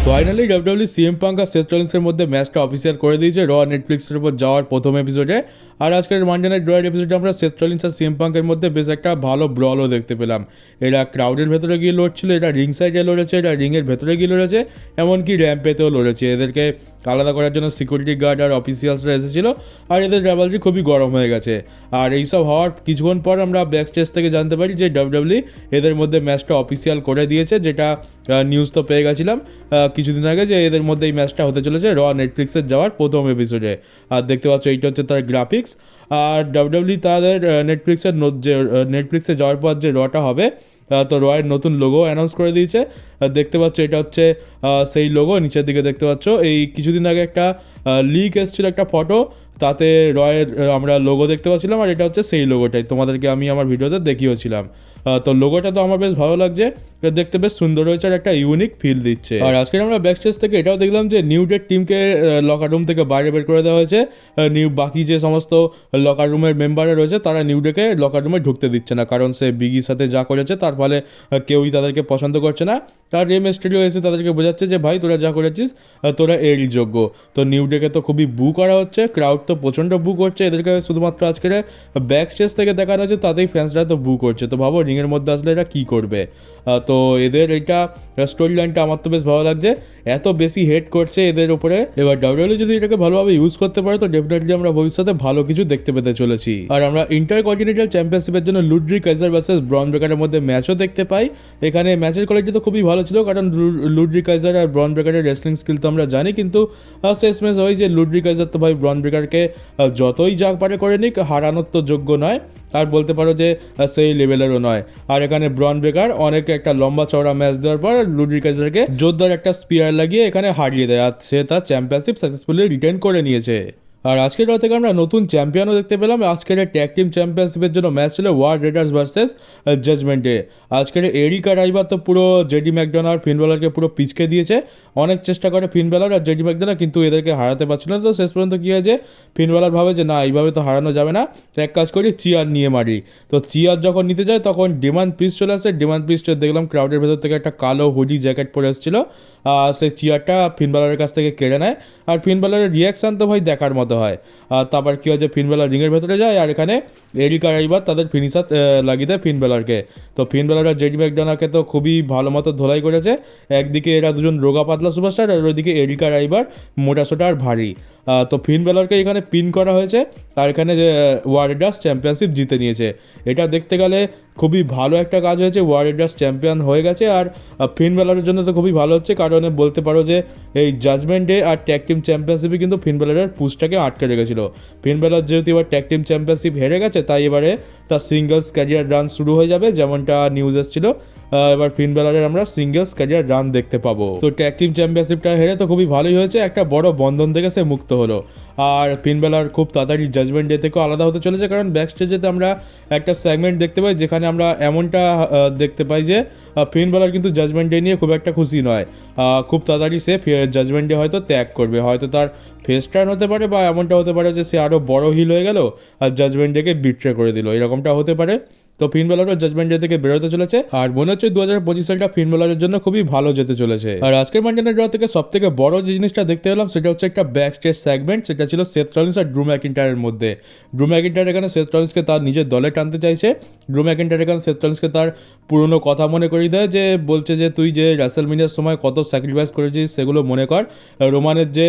Finally WWE CM punk আর Seth রলিন্সের মধ্যে ম্যাচটা official করে দিয়েছে র নেটফ্লিক্সের উপর যাওয়ার প্রথম এপিসোডে। আর আজকের মানডে নাইট রয়ের এপিসোডে আমরা সেথ রলিন্স আর সিএম পাঙ্কের মধ্যে বেশ একটা ভালো ব্রলও দেখতে পেলাম। এরা ক্রাউডের ভেতরে গিয়ে লড়ছিল, এরা রিং সাইডে লড়েছে, এরা রিংয়ের ভেতরে গিয়ে লড়েছে, এমনকি র্যাম্পেতেও লড়েছে। এদেরকে আলাদা করার জন্য সিকিউরিটি গার্ড আর অফিসিয়ালসরা এসেছিলো, আর এদের রাইভালরি খুবই গরম হয়ে গেছে। আর এইসব হওয়ার কিছুক্ষণ পর আমরা ব্যাক স্টেজ থেকে জানতে পারি যে ডাব্লিউডাব্লিউ এদের মধ্যে ম্যাচটা অফিসিয়াল করে দিয়েছে, যেটা নিউজ তো পেয়ে গেছিলাম কিছুদিন আগে যে এদের মধ্যে এই ম্যাচটা হতে চলেছে র নেটফ্লিক্সের যাওয়ার প্রথম এপিসোডে। আর দেখতে পাচ্ছ এইটা হচ্ছে তার গ্রাফিক্স। আর ডাব্লিউডাব্লিউ তাদের নেটফ্লিক্সে যাওয়ার পর যে রটা হবে, তো রয়ের নতুন লোগো অ্যানাউন্স করে দিয়েছে। দেখতে পাচ্ছ এটা হচ্ছে সেই লোগো, নিচের দিকে দেখতে পাচ্ছ। এই কিছুদিন আগে একটা লিক এসেছিলো একটা ফটো, তাতে রয়ের আমরা লোগো দেখতে পাচ্ছিলাম, আর এটা হচ্ছে সেই লোগোটাই তোমাদেরকে আমি আমার ভিডিওতে দেখিয়েছিলাম। তো লোগোটা তো আমার বেশ ভালো লাগছে, দেখতে বেশ সুন্দর হয়েছে আর একটা ইউনিক ফিল দিচ্ছে। আর আজকে আমরা ব্যাক স্টেজ থেকে এটাও দেখলাম যে নিউ ডের টিমকে লকার রুম থেকে বাইরে বের করে দেওয়া হয়েছে। বাকি যে সমস্ত লকার রুমের মেম্বাররা রয়েছে তারা নিউ ডেকে লকার রুমে ঢুকতে দিচ্ছে না, কারণ সে বিগির সাথে যা করেছে তার ফলে কেউই তাদেরকে পছন্দ করছে না। তার রে মিস্টেরিও এসে তাদেরকে বোঝাচ্ছে যে ভাই তোরা যা করেছিস তোরা এরই যোগ্য। তো নিউ ডেকে তো খুবই বু করা হচ্ছে, ক্রাউড তো প্রচণ্ড বু করছে, এদেরকে শুধুমাত্র আজকের ব্যাক স্টেজ থেকে দেখানো হচ্ছে, তাতেই ফ্যান্সরা তো বু করছে। তো ভাবো রিংয়ের মধ্যে আসলে এরা কী করবে। তো এদের এইটা স্টোরি লাইনটা আমার তো বেশ ভালো লাগছে, এত বেশি হেট করছে এদের উপরে। এবার ডাব্লিউডাব্লিউ যদি এটাকে ভালোভাবে ইউজ করতে পারে তো ডেফিনেটলি আমরা ভবিষ্যতে ভালো কিছু দেখতে পেতে চলেছি। আর আমরা ইন্টার কন্টিনেন্টাল চ্যাম্পিয়নশিপের জন্য লুডরিক কাইজার ভার্সেস ব্রন ব্রেকারের মধ্যে ম্যাচও দেখতে পাই। এখানে ম্যাচের কোয়ালিটি তো খুবই ভালো ছিল, কারণ লুডরিক কাইজার আর ব্রন ব্রেকারের রেসলিং স্কিল তো আমরা জানি, কিন্তু শেষ ম্যাচ হয় যে লুডরিক কাইজার তো ভাই ব্রন ব্রেকারকে যতই যা পারে করে নিক, হারানোর তো যোগ্য নয়, আর বলতে পারো যে সেই লেভেলেরও নয়। আর এখানে ব্রন ব্রেকার অনেক একটা লম্বা চওড়া ম্যাচ দেওয়ার পর লুডরিক কাইজারকে জোরদার একটা স্পিয়ার লাগিয়ে এখানে হারিয়ে দেয়, আর সে তার চ্যাম্পিয়নশিপ সাকসেসফুলি রিটেন করে নিয়েছে। আর আজকের রাত থেকে আমরা নতুন চ্যাম্পিয়নও দেখতে পেলাম। আজকের ট্যাগ টিম চ্যাম্পিয়নশিপের জন্য ম্যাচ ছিল war raiders versus judgment day. আজকের এরিকা রাইবার তো পুরো জেডি ম্যাকডোনাল্ড আর ফিন বেলারকে পুরো পিচকে দিয়েছে। অনেক চেষ্টা করে ফিন বেলার আর জেডি ম্যাকডোনাল্ড, কিন্তু এদেরকে হারাতে পারছিল না। তো শেষ পর্যন্ত কী হয়েছে, ফিন বেলার ভাবে যে না এইভাবে তো হারানো যাবে না, তো এক কাজ করি চিয়ার নিয়ে মারি। তো চিয়ার যখন নিতে যায় তখন ডিমান্ড পিস চলে আসে। ডিমান্ড পিসটা দেখলাম ক্রাউডের ভেতর থেকে একটা কালো হুডি জ্যাকেট পরে এসেছিলো, সেই চেয়ারটা ফিন বেলারের কাছ থেকে কেড়ে নেয়। আর ফিন বেলারের রিয়াকশান তো ভাই দেখার মতো হয়। তারপর কী হয়েছে, ফিন বেলার রিংয়ের ভেতরে যায়, আর এখানে এরিকা রাইবার তাদের ফিনিশার লাগিয়ে দেয় ফিন বেলারকে। তো ফিন বেলার আর জেডি ম্যাকডোনাল্ডকে তো খুবই ভালো মতো ধোলাই করেছে। একদিকে এরা দুজন রোগা পাতলা সুপারস্টার, আর ওইদিকে এরিকা রাইবার মোটাসোটা আর ভারী। তো ফিন বেলারকে এখানে পিন করা হয়েছে, আর এখানে যে ওয়ারিডার্স চ্যাম্পিয়নশিপ জিতে নিয়েছে। এটা দেখতে গেলে খুবই ভালো একটা কাজ হয়েছে, ওয়ারিডার্স চ্যাম্পিয়ন হয়ে গেছে। আর ফিন বেলারের জন্য তো খুবই ভালো হচ্ছে, কারণ বলতে পারো যে এই জাজমেন্ট ডে আর ট্যাগ টিম চ্যাম্পিয়নশিপে কিন্তু ফিন বেলারের পুশটাকে আটকে রেখেছিল। ফিন বেলার যেহেতু এবার ট্যাগ টিম চ্যাম্পিয়নশিপ হেরে গেছে, তাই এবারে তার সিঙ্গলস ক্যারিয়ার রান শুরু হয়ে যাবে, যেমনটা নিউজ এসেছিল। এবার ফিন বেলারের আমরা সিঙ্গলস ক্যারিয়ার রান দেখতে পাবো। তো ট্যাগ টিম চ্যাম্পিয়নশিপটা হেরে তো খুবই ভালোই হয়েছে, একটা বড় বন্ধন থেকে সে মুক্ত হলো। আর ফিন বেলার খুব তাড়াতাড়ি জাজমেন্ট ডে থেকেও আলাদা হতে চলেছে, কারণ ব্যাক স্টেজেতে আমরা একটা সেগমেন্ট দেখতে পাই যেখানে আমরা এমনটা দেখতে পাই যে ফিন বেলার কিন্তু জাজমেন্ট ডে নিয়ে খুব একটা খুশি নয়। খুব তাড়াতাড়ি সে জাজমেন্ট ডে হয়তো ত্যাগ করবে, হয়তো তার ফেস টার্ন হতে পারে, বা এমনটা হতে পারে যে সে আরও বড় হিল হয়ে গেল আর জাজমেন্ট ডেকে বিট্রে করে দিল, এরকমটা হতে পারে। তো ফিন বেলারও জাজমেন্ট ডে থেকে বেরোতে চলেছে, আর মনে হচ্ছে 2025 সালটা ফিন বেলারের জন্য খুবই ভালো যেতে চলেছে। আর আজকের মানডে নাইট র থেকে সব থেকে বড় যে জিনিসটা দেখতে পেলাম সেটা হচ্ছে একটা ব্যাক স্টেজ সেগমেন্ট, সেটা ছিল সেথ রলিন্স আর ড্রু ম্যাকিন্টায়ারের মধ্যে। ড্রু ম্যাকিন্টায়ার এখানে সেথ রলিন্সকে তার নিজের দলে টানতে চাইছে। ড্রু ম্যাকিন্টায়ার এখানে সেথ রলিন্সকে তার পুরনো কথা মনে করিয়ে দেয়, যে বলছে যে তুই যে রেসলমেনিয়ার সময় কত স্যাক্রিফাইস করেছিস সেগুলো মনে কর। রোমানের যে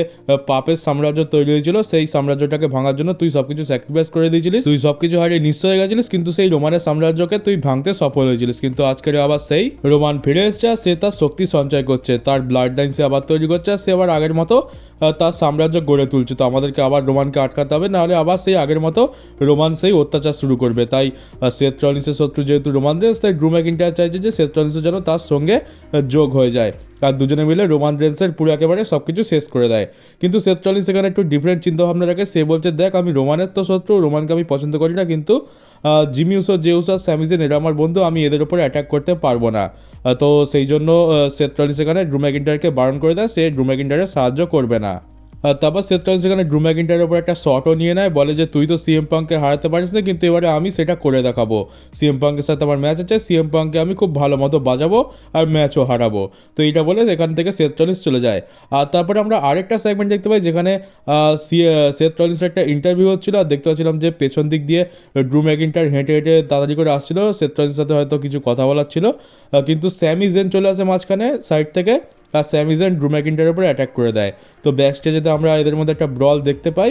পাপের সাম্রাজ্য তৈরি হয়েছিল সেই সাম্রাজ্যটাকে ভাঙার জন্য তুই সবকিছু স্যাক্রিফাইস করে দিয়েছিলিস, তুই সবকিছু হারিয়ে নিঃস্ব হয়ে গেছিলিস, কিন্তু সেই রোমানের সাম্রাজ্যকে তুই ভাঙতে সফল হয়েছিলিস। কিন্তু আজকের আবার সেই রোমান ফিরে এসছে, আর সে তার শক্তি সঞ্চয় করছে, তার ব্লাড লাইন সে আবার তৈরি করছে, আর সে আবার আগের মতো তার সাম্রাজ্য গড়ে তুলছে। তো আমাদেরকে আবার রোমানকে আটকাতে হবে, নাহলে আবার সেই আগের মতো রোমান সেই অত্যাচার শুরু করবে। তাই সেথ রলিন্সের শত্রু যেহেতু রোমান রেন্স, তাই ড্রু ম্যাকিন্টায়ার চাইছে যে সেথ রলিন্সের যেন তার সঙ্গে যোগ হয়ে যায়, আর দুজনে মিলে রোমান রেন্সের পুরো একেবারে সব কিছু শেষ করে দেয়। কিন্তু সেথ রলিন্স এখানে একটু ডিফারেন্ট চিন্তাভাবনা রাখে। সে বলছে দেখ আমি রোমানের তো শত্রু, রোমানকে আমি পছন্দ করি না, কিন্তু জিমি উসো, জেউস আর স্যামি জেন এরা আমার বন্ধু, আমি এদের উপরে অ্যাটাক করতে পারবো না। তো সেই জন্য সেথ রলিন্স এখানে ড্রু ম্যাকিন্টায়ারকে বারণ করে দেয়, সে ড্রু ম্যাকিন্টায়ারের সাহায্য করবে না। আর তারপর সেথ রলিন্স সেখানে ড্রু ম্যাকিন্টারের উপর একটা শটও নিয়ে নেয়, বলে যে তুই তো সিএম পাঙ্ককে হারাতে পারিস না, কিন্তু এবারে আমি সেটা করে দেখাবো। সিএম পাঙ্কের সাথে আমার ম্যাচ আছে, সিএম পাঙ্ককে আমি খুব ভালো মতো বাজাবো আর ম্যাচও হারাবো। তো এইটা বলে এখান থেকে সেথ রলিন্স চলে যায়। আর তারপরে আমরা আরেকটা সেগমেন্ট দেখতে পাই যেখানে সেথ রলিন্সের একটা ইন্টারভিউ হচ্ছিল, আর দেখতে পাচ্ছিলাম যে পেছন দিক দিয়ে ড্রু ম্যাকিন্টার হেঁটে হেঁটে তাড়াতাড়ি করে আসছিল, সেথ রলিন্সের সাথে হয়তো কিছু কথা বলার ছিল, কিন্তু স্যামি জেন চলে আসে মাঝখানে সাইড থেকে, আর স্যামি জেন ড্রু ম্যাকিন্টারের উপরে অ্যাটাক করে দেয়। তো ব্যাক স্টেজেতে আমরা এদের মধ্যে একটা ব্রল দেখতে পাই।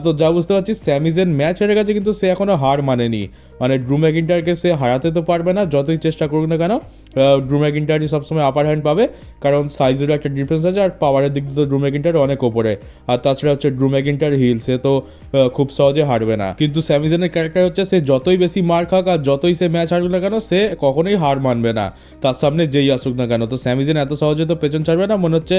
তো যা বুঝতে পারছি স্যামি জেন ম্যাচ হেরে গেছে, কিন্তু সে এখনও হার মানেনি। মানে ড্রু ম্যাকিন্টারকে সে হারাতে তো পারবে না, যতই চেষ্টা করুক না কেন। ড্রু ম্যাকিন্টারই সবসময় আপার হ্যান্ড পাবে, কারণ সাইজেরও একটা ডিফারেন্স আছে, আর পাওয়ারের দিক দিয়ে তো ড্রু ম্যাকিন্টার অনেক ওপরে। আর তাছাড়া হচ্ছে ড্রু ম্যাকিন্টার হিল, সে তো খুব সহজে হারবে না। কিন্তু স্যামি জেনের ক্যারেক্টার হচ্ছে সে যতই বেশি মার খাক আর যতই সে ম্যাচ হারবে না কেন, সে কখনোই হার মানবে না, তার সামনে যেই আসুক না কেন। তো স্যামি জেন এত সহজে তো পেছন ছাড়বে না। মনে হচ্ছে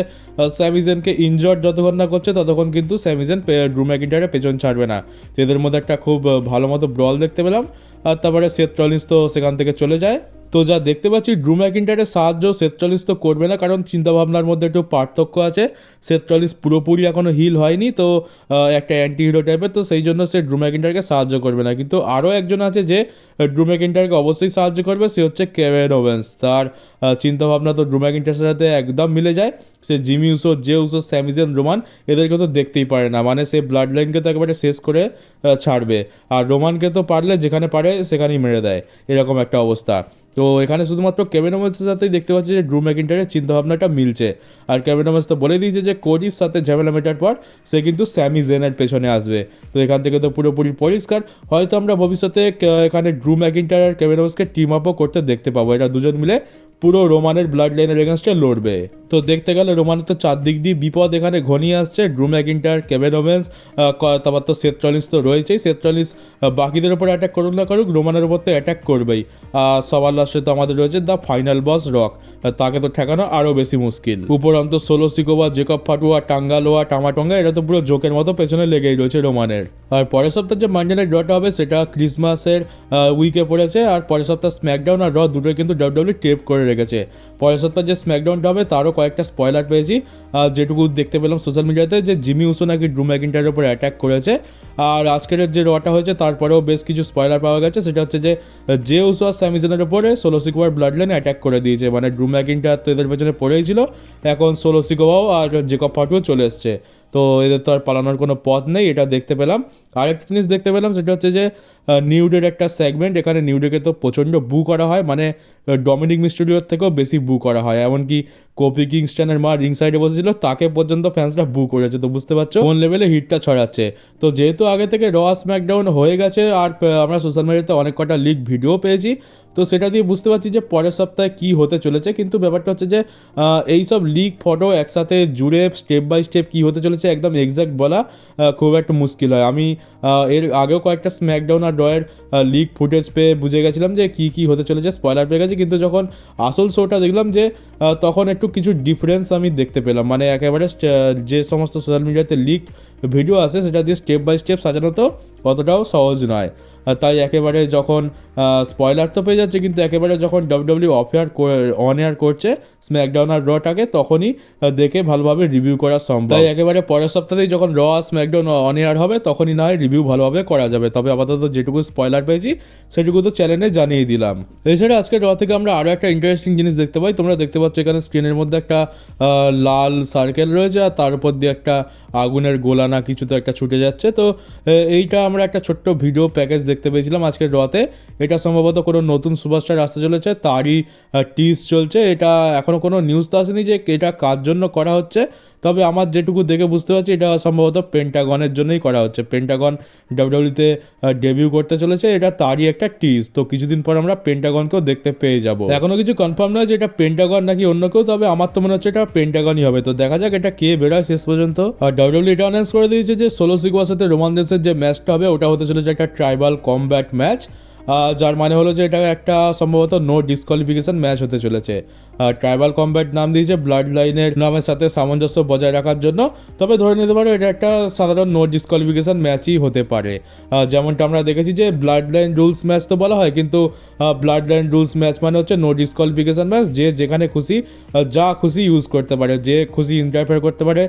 স্যামি জেনকে ইনজর্ড যতক্ষণ না করছে ততক্ষণ কিন্তু স্যামি জেন ড্রু ম্যাকিন্টারের পেছন ছাড়বে না। তো এদের মধ্যে একটা খুব ভালো মতো ব্রল দেখতে পেলাম। আর তারপরে সেথ রলিন্স তো সেখান থেকে চলে যায়। তো যা দেখতে পাচ্ছি ড্রু ম্যাকিন্টারের সাহায্য সেথ রলিন্স তো করবে না, কারণ চিন্তাভাবনার মধ্যে একটু পার্থক্য আছে। সেথ রলিন্স পুরোপুরি এখনও হিল হয়নি, তো একটা অ্যান্টি হিরো টাইপের, তো সেই জন্য সে ড্রু ম্যাকিন্টারকে সাহায্য করবে না। কিন্তু আরও একজন আছে যে ড্রু ম্যাকিন্টারকে অবশ্যই সাহায্য করবে, সে হচ্ছে কেভিন ওভেন্স। তার চিন্তাভাবনা তো ড্রু ম্যাকিন্টারের সাথে একদম মিলে যায়। সে Jimmy Uso, Jey Uso, Sami Zayn, Roman এদেরকে তো দেখতেই পারে না, মানে সে ব্লাড লাইনকে তো একেবারে শেষ করে ছাড়বে। আর রোমানকে তো পারলে যেখানে পারে সেখানেই মেরে দেয়, এরকম একটা অবস্থা। তো এখানে শুধুমাত্র কেভিন ওভেন্সের সাথেই দেখতে পাচ্ছি যে ড্রু ম্যাকিন্টারের চিন্তাভাবনাটা মিলছে। আর কেভিন ওভেন্স তো বলে দিয়েছে যে কোডির সাথে ঝামেলা মেটার পর সে কিন্তু স্যামি জেনের পেছনে আসবে। তো এখান থেকে তো পুরোপুরি পরিষ্কার, হয়তো আমরা ভবিষ্যতে এখানে ড্রু ম্যাকিন্টার আর কেভিন ওভেন্সকে টিম আপও করতে দেখতে পাবো। এরা দুজন মিলে পুরো রোমানের ব্লাড লাইনের এগেনস্টে লড়বে। তো দেখতে গেলে রোমানের তো চারদিক দিয়ে বিপদ এখানে ঘনিয়ে আসছে। ড্রু ম্যাকিন্টার, কেভিন ওভেন্স, তারপর তো সেথ রলিন্স তো রয়েছেই। সেথ রলিন্স বাকিদের উপর অ্যাটাক করুক না করুক, রোমানের উপর তো অ্যাটাক করবেই। সবার লাস্টে তো আমাদের রয়েছে দ্য ফাইনাল বস রক, তাকে তো ঠেকানো আরও বেশি মুশকিল। উপরন্ত সোলো সিকোভা, জেকব ফাটুয়া, টাঙ্গালোয়া, টামাটঙ্গা এরা তো পুরো জোকের মতো পেছনে লেগেই রয়েছে রোমানের। আর পরের সপ্তাহে যে মানডে নাইট ড্রটা হবে সেটা ক্রিসমাসের উইকে পড়েছে, আর পরের সপ্তাহ স্ম্যাকডাউন আর র দুটোই কিন্তু ডাব্লিউডাব্লিউ টেপ করে রেখেছে। পরের সপ্তাহে যে স্ম্যাকডাউনটা হবে তারও কয়েকটা স্পয়লার পেয়েছি, যেটুকু দেখতে পেলাম সোশ্যাল মিডিয়াতে, যে জিমি উসো নাকি ড্রু ম্যাকিন্টারের উপর অ্যাটাক করেছে। আর আজকের যে রটা হয়েছে তারপরেও বেশ কিছু স্পয়লার পাওয়া গেছে, সেটা হচ্ছে যে জে উসো আর স্যামি জেনের উপরে সোলো সিকোভার ব্লাড লাইনে অ্যাটাক করে দিয়েছে। মানে ড্রু ম্যাকিন্টার তো এদের পেছনে পড়েই ছিল, এখন সোলো সিকোভাও আর জেকব ফাটুও চলে এসছে। তো এদের তো আর পালানোর কোনো পথ নেই, এটা দেখতে পেলাম। আরেকটা জিনিস দেখতে পেলাম সেটা হচ্ছে যে নিউডের একটা সেগমেন্ট, এখানে নিউডেকে তো প্রচণ্ড বু করা হয়, মানে ডমিনিক মিস্টেরিওর থেকেও বেশি বু করা হয়। এমনকি কোফি কিংস্টনের মা রিং সাইডে বসেছিল, তাকে পর্যন্ত ফ্যান্সরা বু করেছে। তো বুঝতে পারছো কোন লেভেলে হিটটা ছড়াচ্ছে। তো যেহেতু আগে থেকে র স্ম্যাকডাউন হয়ে গেছে, আর আমরা সোশ্যাল মিডিয়াতে অনেক কটা লিক ভিডিও পেয়েছি, তো সেটা দিয়ে বুঝতে পারছি যে পরের সপ্তাহে কী হতে চলেছে। কিন্তু ব্যাপারটা হচ্ছে যে এই সব লিক ফটো একসাথে জুড়ে স্টেপ বাই স্টেপ কী হতে চলেছে একদম এক্স্যাক্ট বলা খুব একটা মুশকিল হয়। আমি এর আগেও কয়েকটা স্ম্যাকডাউন আর রয়ের লিক ফুটেজ পেয়ে বুঝে গেছিলাম যে কী কী হতে চলেছে, স্পয়লার পেয়ে গেছি। কিন্তু যখন আসল শোটা দেখলাম যে তখন একটু কিছু ডিফারেন্স আমি দেখতে পেলাম। মানে একেবারে যে সমস্ত সোশ্যাল মিডিয়াতে লিক ভিডিও আসে সেটা দিয়ে স্টেপ বাই স্টেপ সাজানো তো অতটাও সহজ নয়। তাই একেবারে যখন স্পয়লার তো পেয়ে যাচ্ছে, কিন্তু একেবারে যখন ডাব্লিউডাব্লিউ অন এয়ার করছে স্ম্যাকডাউন আর রটাকে, তখনই দেখে ভালোভাবে রিভিউ করা সম্ভব। তাই একেবারে পরের সপ্তাহেই যখন র স্ম্যাকডাউন অন এয়ার হবে তখনই না হয় রিভিউ ভালোভাবে করা যাবে। তবে আপাতত যেটুকু স্পয়লার পেয়েছি সেটুকু তো চ্যানেলে জানিয়ে দিলাম। এছাড়া আজকে র থেকে আমরা আরও একটা ইন্টারেস্টিং জিনিস দেখতে পাই। তোমরা দেখতে পাচ্ছ এখানে স্ক্রিনের মধ্যে একটা লাল সার্কেল রয়েছে, আর তার উপর দিয়ে একটা আগুনের গোলা না কিছু তো একটা ছুটে যাচ্ছে। তো এইটা আমরা একটা ছোট্ট ভিডিও প্যাকেজ দেখতে পেয়েছিলাম আজকের রতে। এটা সম্ভবত কোনো নতুন সুপারস্টার আসতে চলেছে, তারই টিজ চলছে। এটা এখনও কোনো নিউজ তো আসেনি যে এটা কার জন্য করা হচ্ছে, তবে আমার যেটুকু দেখে বুঝতে পারছি এটা সম্ভবত পেন্টাগনের জন্যই করা হচ্ছে। পেন্টাগন ডাব্লিউডাব্লিউতে ডেবিউ করতে চলেছে, এটা তারই একটা টিজ। তো কিছুদিন পর আমরা পেন্টাগনকেও দেখতে পেয়ে যাব। এখনও কিছু কনফার্ম নয় যে এটা পেন্টাগন নাকি অন্য কেউ, তবে আমার তো মনে হচ্ছে এটা পেন্টাগনই হবে। তো দেখা যাক এটা কে বেরোয় শেষ পর্যন্ত। আর ডাব্লিউডাব্লিউ এটা অ্যানাউন্স করে দিয়েছে যে সোলো সিকোয়ার সাথে রোমান রেন্সের যে ম্যাচটা হবে ওটা হতে চলেছে একটা ট্রাইবাল কমব্যাট ম্যাচ। যার মানে হলো যে এটা একটা সম্ভবত নো ডিসকোয়ালিফিকেশন ম্যাচ হতে চলেছে। ট্রাইবাল কম্ব্যাট নাম দিয়েছে ব্লাড লাইনের নামের সাথে সামঞ্জস্য বজায় রাখার জন্য, তবে ধরে নিতে পারো এটা একটা সাধারণ নো ডিসকোয়ালিফিকেশন ম্যাচই হতে পারে। যেমনটা আমরা দেখেছি যে ব্লাড লাইন রুলস ম্যাচ তো বলা হয়, কিন্তু ব্লাড লাইন রুলস ম্যাচ মানে হচ্ছে নো ডিসকোয়ালিফিকেশন ম্যাচ, যে যেখানে খুশি যা খুশি ইউজ করতে পারে, যে খুশি ইন্টারফেয়ার করতে পারে,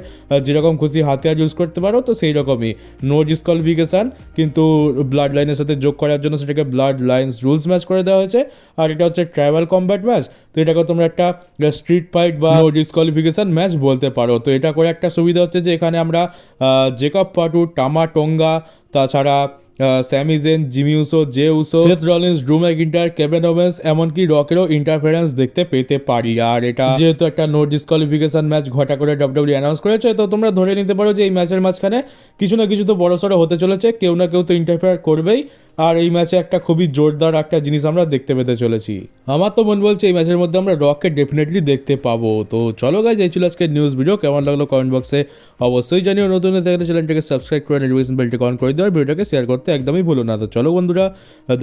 যেরকম খুশি হাতিয়ার ইউজ করতে পারো, তো সেই রকমই নো ডিসকোয়ালিফিকেশন, কিন্তু ব্লাড লাইনের সাথে যোগ করার জন্য সেটাকে ব্লাড লাইন্স রুলস ম্যাচ করে দেওয়া হয়েছে। আর এটা হচ্ছে ট্রাইবাল কম্ব্যাট ম্যাচ, তো এটাকে তোমরা একটা স্ট্রিট ফাইট বা নো ডিসকোয়ালিফিকেশন ম্যাচ বলতে পারো। তো এটা করে একটা সুবিধা হচ্ছে যে এখানে আমরা জেকব পাটু, টামা টোঙ্গা, তাছাড়া Sami Zayn, Jimmy Uso, Jey Uso, Seth Rollins, Drew McIntyre, Kevin Owens, এমনকি রকেরও ইন্টারফারেন্স দেখতে পেতে পারি। আর এটা যেহেতু একটা নো ডিসকোয়ালিফিকেশন ম্যাচ ঘটা করে ডাব্লিউডাব্লিউ অ্যানাউন্স করেছে, তো তোমরা ধরে নিতে পারো যে এই ম্যাচের মাঝখানে কিছু না কিছু তো বড়সড় হতে চলেছে, কেউ না কেউ তো ইন্টারফেয়ার করবেই। আর এই ম্যাচে একটা খুবই জোরদার একটা জিনিস আমরা দেখতে পেতে চলেছি। আমার তো মন বলছে এই ম্যাচের মধ্যে আমরা রককে ডেফিনেটলি দেখতে পাবো। তো চলো গাইজ, এই ছিল আজকের নিউজ ভিডিও। কেমন লাগলো কমেন্ট বক্সে অবশ্যই জানিও। নতুন থাকলে চ্যানেলটাকে সাবস্ক্রাইব করে নোটিফিকেশন বেলটি অন করে দেওয়ার, ভিডিওটাকে শেয়ার করতে একদমই ভুলো না। তো চলো বন্ধুরা,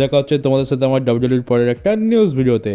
দেখা হচ্ছে তোমাদের সাথে আমার ডাব্লিউডাব্লিউর পরের একটা নিউজ ভিডিওতে।